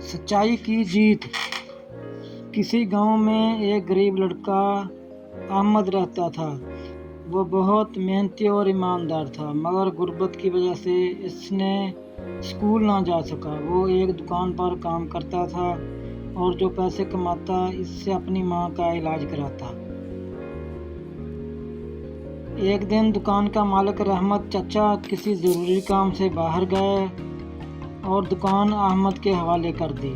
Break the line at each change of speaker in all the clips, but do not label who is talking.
سچائی کی جیت۔ کسی گاؤں میں ایک غریب لڑکا احمد رہتا تھا۔ وہ بہت محنتی اور ایماندار تھا، مگر غربت کی وجہ سے اس نے اسکول نہ جا سکا۔ وہ ایک دکان پر کام کرتا تھا اور جو پیسے کماتا اس سے اپنی ماں کا علاج کراتا۔ ایک دن دکان کا مالک رحمت چچا کسی ضروری کام سے باہر گئے اور دکان احمد کے حوالے کر دی۔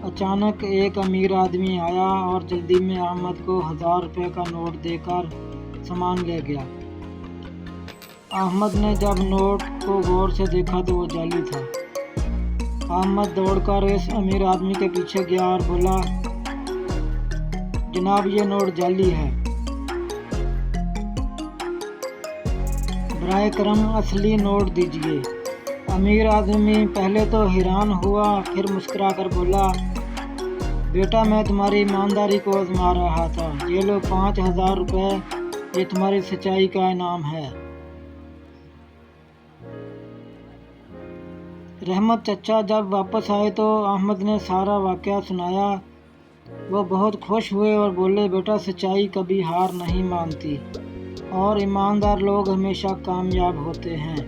اچانک ایک امیر آدمی آیا اور جلدی میں احمد کو 1000 روپے کا نوٹ دے کر سامان لے گیا۔ احمد نے جب نوٹ کو غور سے دیکھا تو وہ جعلی تھا۔ احمد دوڑ کر اس امیر آدمی کے پیچھے گیا اور بولا، جناب یہ نوٹ جعلی ہے، برائے کرم اصلی نوٹ دیجیے۔ امیر آدمی پہلے تو حیران ہوا، پھر مسکرا کر بولا، بیٹا میں تمہاری ایمانداری کو آزما رہا تھا، یہ لو 5000 روپے، یہ تمہاری سچائی کا انعام ہے۔ رحمت چچا جب واپس آئے تو احمد نے سارا واقعہ سنایا۔ وہ بہت خوش ہوئے اور بولے، بیٹا سچائی کبھی ہار نہیں مانتی اور ایماندار لوگ ہمیشہ کامیاب ہوتے ہیں۔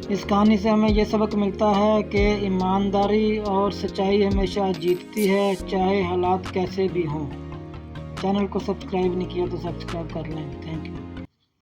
اس کہانی سے ہمیں یہ سبق ملتا ہے کہ ایمانداری اور سچائی ہمیشہ جیتتی ہے، چاہے حالات کیسے بھی ہوں۔ چینل کو سبسکرائب نہیں کیا تو سبسکرائب کر لیں۔ Thank you.